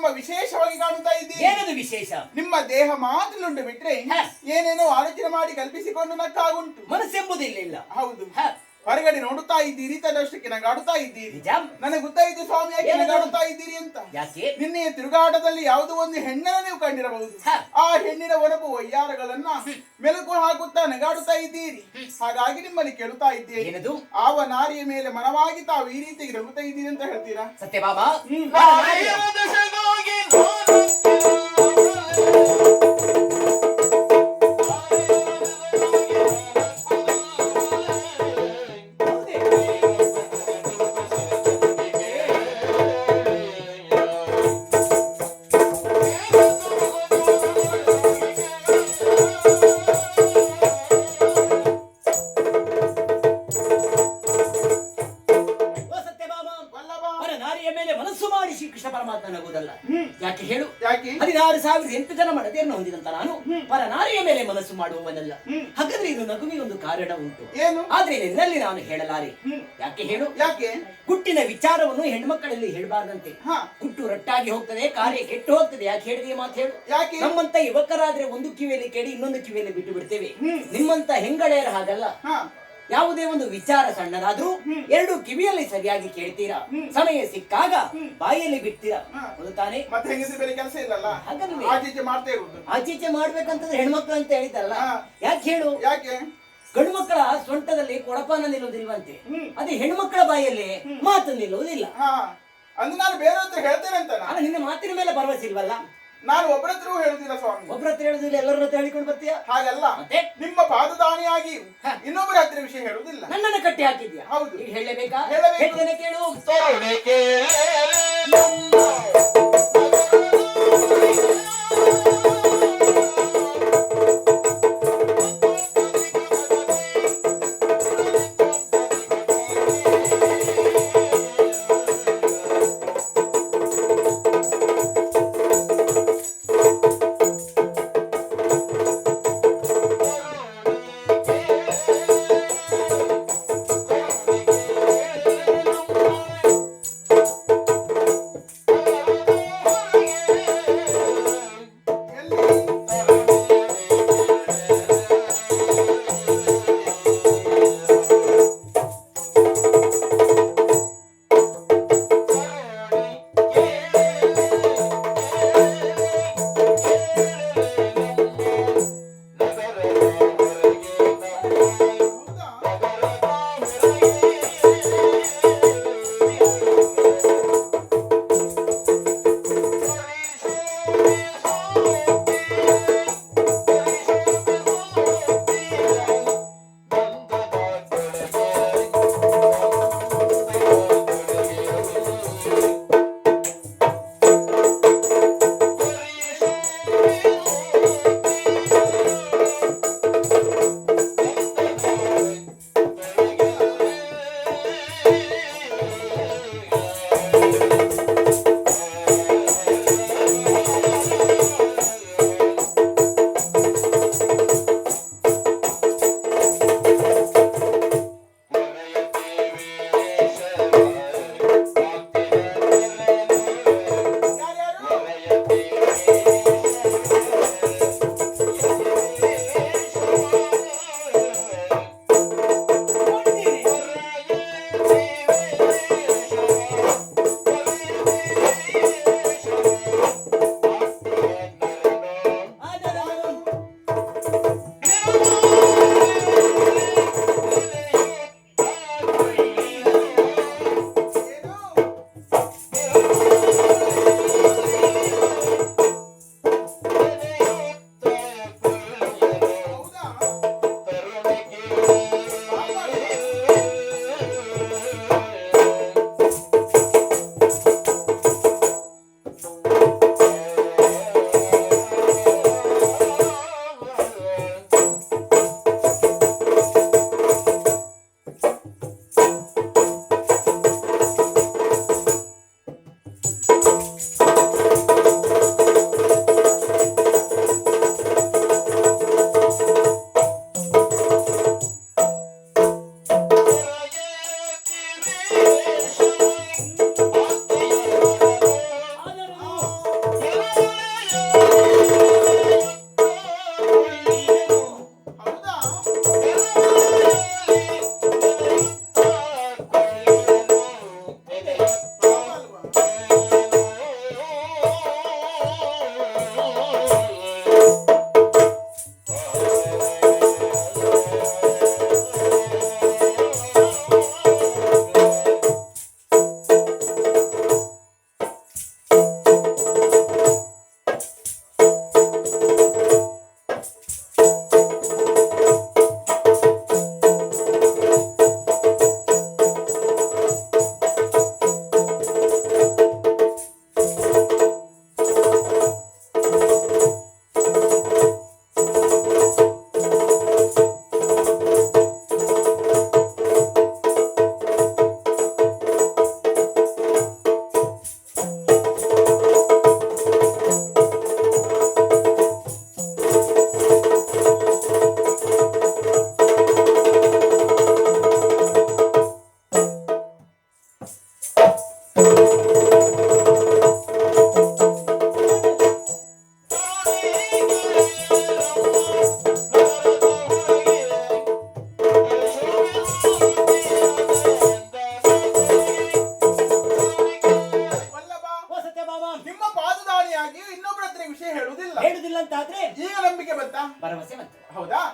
ತುಂಬಾ ವಿಶೇಷವಾಗಿ ಕಾಣುತ್ತಾ ಇದ್ದೀರಿ. ಏನದು ವಿಶೇಷ? ನಿಮ್ಮ ದೇಹ ಮಾತ್ರಲುಂಡು ಬಿಟ್ರೆ ಏನೇನೋ ಆಲೋಚನೆ ಮಾಡಿ ಕಲ್ಪಿಸಿಕೊಂಡು ನಕ್ಕಾಗುಂಟು. ಮನಸ್ಸೆಂಬುದಿಲ್ಲ. ಹೌದು. ಹೊರಗಡೆ ನೋಡುತ್ತಾ ಇದ್ದೀರಿ, ತನ್ನಷ್ಟಕ್ಕೆ ನಗಾಡುತ್ತಾ ಇದ್ದೀರಿ. ನನಗೆ ಗೊತ್ತಾಯಿತು ಸ್ವಾಮಿ ಯಾಕೆ ನಗಾಡುತ್ತಾ ಇದ್ದೀರಿ ಅಂತ. ನಿನ್ನೆ ತಿರುಗಾಟದಲ್ಲಿ ಯಾವುದೋ ಒಂದು ಹೆಣ್ಣನ್ನು ನೀವು ಕಂಡಿರಬಹುದು. ಆ ಹೆಣ್ಣಿನ ಒನಪು ವಯ್ಯಾರಗಳನ್ನ ಮೆಲುಕು ಹಾಕುತ್ತಾ ನಗಾಡುತ್ತಾ ಇದ್ದೀರಿ. ಹಾಗಾಗಿ ನಿಮ್ಮಲ್ಲಿ ಕೇಳುತ್ತಾ ಇದ್ದೀರಿ, ಆವ ನಾರಿಯ ಮೇಲೆ ಮನವಾಗಿ ತಾವು ಈ ರೀತಿ ನಗುತ್ತಾ ಇದ್ದೀರಿ ಅಂತ ಹೇಳ್ತೀರಾ? ಸತ್ಯಭಾಮ, ಯಾಕೆ ಹೇಳು? 16,008 ಜನ ಮಡದಿಯನ್ನು ಹೊಂದಿದಂತ ನಾನು ಪರನಾರಿಯ ಮೇಲೆ ಮನಸ್ಸು ಮಾಡುವವನಲ್ಲ. ಹಾಗಾದ್ರೆ ಇದು ನಗುವಿಗೆ ಒಂದು ಕಾರಣ ಉಂಟು. ಆದ್ರೆ ನಿನ್ನಲ್ಲಿ ನಾನು ಹೇಳಲಾರೆ. ಯಾಕೆ ಹೇಳು? ಯಾಕೆ? ಗುಟ್ಟಿನ ವಿಚಾರವನ್ನು ಹೆಣ್ಮಕ್ಕಳಲ್ಲಿ ಹೇಳಬಾರ್ದಂತೆ. ಗುಟ್ಟು ರಟ್ಟಾಗಿ ಹೋಗ್ತದೆ, ಕಾರ್ಯ ಕೆಟ್ಟು ಹೋಗ್ತದೆ. ಯಾಕೆ ಹೇಳಿದೆ ಮಾತು ಹೇಳು? ಯಾಕೆ? ನಮ್ಮಂತ ಯುವಕರಾದ್ರೆ ಒಂದು ಕಿವಿಯಲ್ಲಿ ಕೇಳಿ ಇನ್ನೊಂದು ಕಿವಿಯಲ್ಲಿ ಬಿಟ್ಟು ಬಿಡ್ತೇವೆ. ನಿಮ್ಮಂತ ಹೆಂಗಳೆಯರ ಹಾಗಲ್ಲ. ಯಾವುದೇ ಒಂದು ವಿಚಾರ ಸಣ್ಣದಾದ್ರೂ ಎರಡು ಕಿವಿಯಲ್ಲಿ ಸರಿಯಾಗಿ ಕೇಳ್ತೀರಾ, ಸಮಯ ಸಿಕ್ಕಾಗ ಬಾಯಲ್ಲಿ ಬಿಡ್ತೀರಾ. ತಾನೇ? ಮತ್ತೆ ಹೆಂಗಸರ ಬೇರೆ ಕೆಲಸ ಇಲ್ಲಲ್ಲ, ಆಚೀಚೆ ಮಾಡ್ತಾ ಇರುವುದು. ಆಚೀಚೆ ಮಾಡ್ಬೇಕಂತಂದ್ರೆ ಹೆಣ್ಮಕ್ಳು ಅಂತ ಹೇಳಿದಲ್ಲ. ಯಾಕೆ ಹೇಳು? ಯಾಕೆ? ಗಂಡು ಮಕ್ಕಳ ಸೊಂಟದಲ್ಲಿ ಕೊಳಪಾನ ನಿಲ್ಲುವುದಿಲ್ವಂತೆ, ಅದೇ ಹೆಣ್ಮಕ್ಳ ಬಾಯಲ್ಲಿ ಮಾತು ನಿಲ್ಲುವುದಿಲ್ಲ. ಅಂದ್ರೆ ನಾನು ಬೇರೆ ಹತ್ರ ಹೇಳ್ತೇನೆ ಅಂತ. ನಿನ್ನ ಮಾತಿನ ಮೇಲೆ ಭರವಸೆ ಇಲ್ವಲ್ಲ? ನಾನು ಒಬ್ಬರ ಹತ್ರ ಹೇಳುದಿಲ್ಲ ಸ್ವಾಮಿ. ಒಬ್ಬರ ಹತ್ರ ಹೇಳುದಿಲ್ಲ, ಎಲ್ಲರ ಹತ್ರ ಹೇಳಿಕೊಂಡು ಬರ್ತೀಯ? ಹಾಗಲ್ಲ, ನಿಮ್ಮ ಪಾದದಾನಿಯಾಗಿ ಇನ್ನೊಬ್ಬರ ಹತ್ರ ವಿಷಯ ಹೇಳುದಿಲ್ಲ. ನನ್ನನ್ನು ಕಟ್ಟಿ ಹಾಕಿದ್ಯಾ? ಹೌದು. ಹೇಳಬೇಕಾ? ಕೇಳು.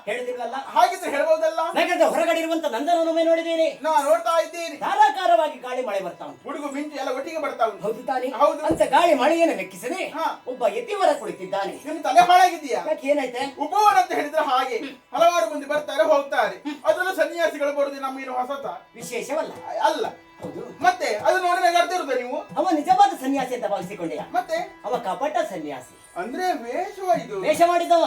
ಹೇಳುದಿಲ್ವಲ್ಲ? ಹಾಗಿದ್ರೆ ಹೇಳ್ಬಹುದಲ್ಲ? ನಗರದ ಹೊರಗಡೆ ಇರುವಂತ ನಂದನವೊಮ್ಮೆ ನೋಡಿದ್ದೇನೆ. ನಾ ನೋಡ್ತಾ ಇದ್ದೀನಿ. ಧಾರಾಕಾರವಾಗಿ ಗಾಳಿ ಮಳೆ ಬರ್ತಾ ಉಂಟು. ಹುಡುಗು ಮಿಂಚು ಎಲ್ಲ ಒಟ್ಟಿಗೆ ಬರ್ತಾ ಉಂಟು. ಹೌದು ತಾನೆ? ಹೌದು. ಅಂತ ಗಾಳಿ ಮಳೆಯನ್ನು ಲೆಕ್ಕಿಸದೆ ಹಾ. ಒಬ್ಬ ಯತಿವರ ಕುಳಿತಿದ್ದಾನೆ. ನಿನ್ನ ತಲೆ ಹಾಳಾಗಿದೆಯಾ? ಯಾಕೆ ಏನಾಯ್ತೆ? ಉಪವನ ಅಂತ ಹೇಳಿದ್ರೆ ಹಾಗೆ ಹಲವಾರು ಮಂದಿ ಬರ್ತಾರೆ ಹೋಗ್ತಾರೆ. ಅದರಲ್ಲೂ ಸನ್ಯಾಸಿಗಳು ಬರುದು ನಮಗಿನ ಹೊಸತ ವಿಶೇಷವಲ್ಲ. ಅಲ್ಲ. ಹೌದು. ಮತ್ತೆ ಅದು ನೋಡಿ ನಗಾಡ್ತಾ ಇರುದ ನೀವು? ಅವ ನಿಜವಾದ ಸನ್ಯಾಸಿ ಅಂತ ಭಾವಿಸಿಕೊಂಡೆಯ? ಮತ್ತೆ ಅವ ಕಪಟ ಸನ್ಯಾಸಿ. ಅಂದ್ರೆ ವೇಷವ ಇದು? ವೇಷ ಮಾಡಿದವ.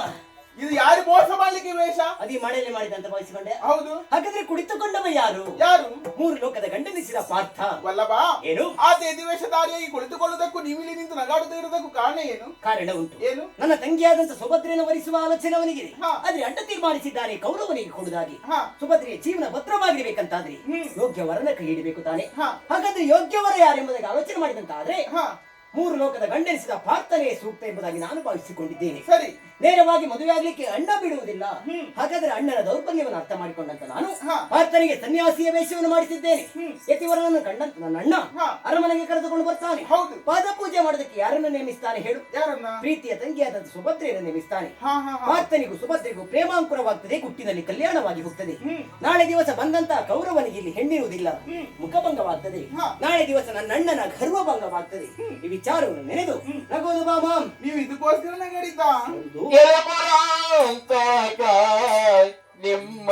ಇದು ಯಾರು ಮೋಸ ಮಾಡ್ಲಿಕ್ಕೆ ವೇಷ? ಅದೇ ಮಳೆಯಲ್ಲಿ ಮಾಡಿದಂತ ಭಾವಿಸಿಕೊಂಡೆ. ಹೌದು. ಹಾಗಾದ್ರೆ ಕುಳಿತುಕೊಂಡವ ಯಾರು? ಯಾರು? ಮೂರು ಲೋಕದ ಗಂಡನಿಸಿದ ಪಾರ್ಥ. ವಲ್ಲಭ. ಏನು? ಆತ ದಿವೇಶಧಾರಿಯಾಗಿ ಕುಳಿತುಕೊಳ್ಳುವುದಕ್ಕೂ ನೀವಿಲ್ಲಿ ನಿಂತು ನಗಾಡುತ್ತಾ ಇರುವುದಕ್ಕೂ ಕಾರಣ ಏನು? ಕಾರಣ ಉಂಟು. ಏನು? ನನ್ನ ತಂಗಿಯಾದಂತ ಸುಭದ್ರೆಯನ್ನು ವರಿಸುವ ಆಲೋಚನೆ ಅವನಿಗಿದೆ. ಹಾ. ಆದ್ರೆ ಅಡ್ಡ ತೀರ್ಮಾನಿಸಿದ್ದಾನೆ ಕೌರವನಿಗೆ ಕೊಡುದಾಗಿ. ಹಾ. ಸುಭದ್ರೆಯ ಜೀವನ ಭದ್ರವಾಗಿರ್ಬೇಕಂತಾದ್ರೆ ಯೋಗ್ಯ ವರನ ಕೈ ಹಿಡಿಬೇಕು ತಾನೆ. ಹಾ. ಹಾಗಾದ್ರೆ ಯೋಗ್ಯ ವರ ಯಾರೆಂಬುದಾಗಿ ಆಲೋಚನೆ ಮಾಡಿದಂತಾದ್ರೆ ಹಾ. ಮೂರು ಲೋಕದ ಗಂಡನಿಸಿದ ಪಾರ್ಥನೆ ಸೂಕ್ತ ಎಂಬುದಾಗಿ ನಾನು ಭಾವಿಸಿಕೊಂಡಿದ್ದೇನೆ. ಸರಿ. ನೇರವಾಗಿ ಮದುವೆ ಆಗ್ಲಿಕ್ಕೆ ಅಣ್ಣ ಬಿಡುವುದಿಲ್ಲ. ಹಾಗಾದ್ರೆ ಅಣ್ಣನ ದೌರ್ಬಲ್ಯವನ್ನು ಅರ್ಥ ಮಾಡಿಕೊಂಡಂತ ನಾನು ಹಾ. ಪಾರ್ಥನಿಗೆ ಸನ್ಯಾಸಿಯ ವೇಷವನ್ನು ಮಾಡಿಸಿದ್ದೇನೆ. ಯತಿವರನನ್ನು ಕಂಡಂತ ನನ್ನ ಅಣ್ಣ ಹಾ. ಅರಮನೆಗೆ ಕರೆದುಕೊಂಡು ಬರ್ತಾನೆ. ಹೌದು. ಪಾದ ಪೂಜೆ ಮಾಡೋದಕ್ಕೆ ಯಾರನ್ನ ನೇಮಿಸ್ತಾನೆ ಹೇಳು? ಯಾರನ್ನ? ಪ್ರೀತಿಯ ತಂಗಿಯಾದಂತ ಸುಭದ್ರೆಯನ್ನು ನೇಮಿಸ್ತಾನೆ. ಹಾ, ಹಾ, ಹಾ. ಪಾರ್ಥನಿಗೂ ಸುಭದ್ರೆಗೂ ಪ್ರೇಮಾಂಕುರವಾಗ್ತದೆ, ಹುಟ್ಟಿನಲ್ಲಿ ಕಲ್ಯಾಣವಾಗಿ ಹೋಗ್ತದೆ. ನಾಳೆ ದಿವಸ ಬಂದಂತ ಕೌರವನಿಗೆ ಇಲ್ಲಿ ಹೆಣ್ಣಿರುವುದಿಲ್ಲ, ಮುಖಭಂಗವಾಗ್ತದೆ. ಹಾ. ನಾಳೆ ದಿವಸ ನನ್ನ ಅಣ್ಣನ ಗರ್ವಭಂಗವಾಗ್ತದೆ. ಈ ವಿಚಾರವನ್ನು ನೆನೆದು ನಗೋದು ಬಾಮಾಮ್. ನೀವು ಇದಕ್ಕೋಸ್ಕರ ನಗಾಡಿದ್ದ? ನಿಮ್ಮ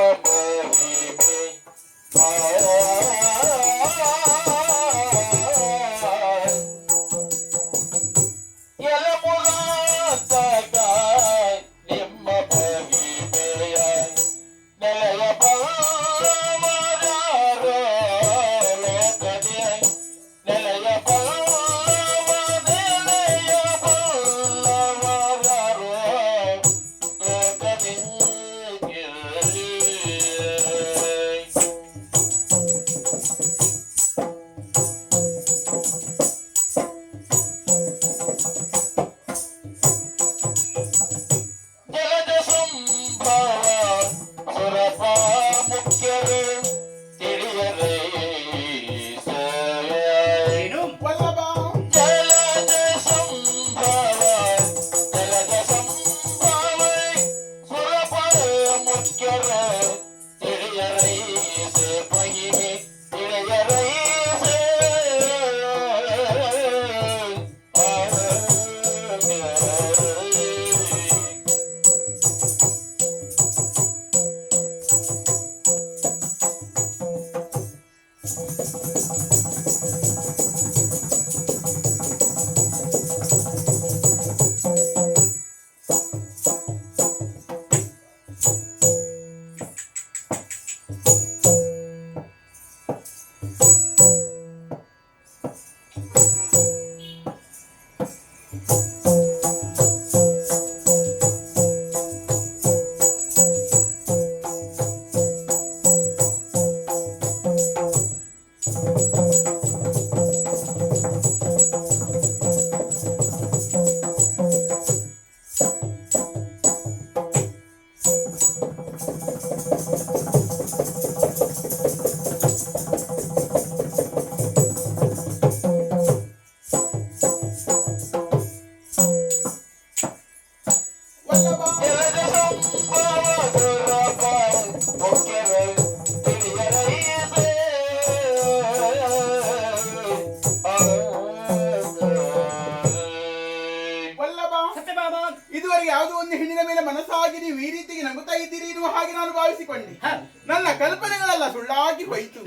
ಇದುವರೆಗೆ ಯಾವುದೋ ಒಂದು ಹೆಣ್ಣಿನ ಮೇಲೆ ಮನಸ್ಸಾಗಿ ನೀವು ಈ ರೀತಿಗೆ ನಗುತ್ತಾ ಇದ್ದೀರಿ ಎನ್ನುವ ಹಾಗೆ ನಾನು ಭಾವಿಸಿಕೊಂಡೆ. ನನ್ನ ಕಲ್ಪನೆಗಳೆಲ್ಲ ಸುಳ್ಳಾಗಿ ಹೋಯಿತು.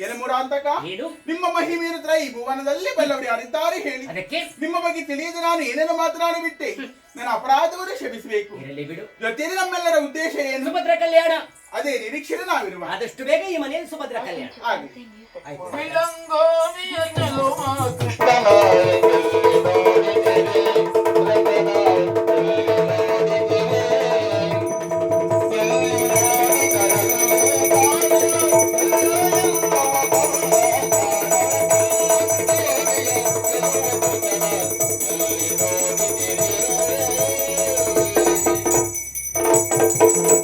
ಎಲೆಮುರಾಂತಕ, ನಿಮ್ಮ ಮಹಿಮೆಯನ್ನು ಈ ಭುವನದಲ್ಲಿ ಬಲ್ಲವರು ಯಾರಿದ್ದಾರೆ ಹೇಳಿ. ನಿಮ್ಮ ಬಗ್ಗೆ ತಿಳಿಯದೆ ನಾನು ಏನೇನೋ ಮಾತನಾಡಿ ಬಿಟ್ಟೆ. ನನ್ನ ಅಪರಾಧವನ್ನು ಕ್ಷಮಿಸಬೇಕು. ಜೊತೆಯಲ್ಲಿ ನಮ್ಮೆಲ್ಲರ ಉದ್ದೇಶ ಏನು? ಸುಭದ್ರ ಕಲ್ಯಾಣ. ಅದೇ ನಿರೀಕ್ಷೆ ನಾವಿರುವ. ಆದಷ್ಟು ಬೇಗ ಈ ಮನೆಯಲ್ಲಿ ಸುಭದ್ರ ಕಲ್ಯಾಣ ಹಾಗೆ. Thank you.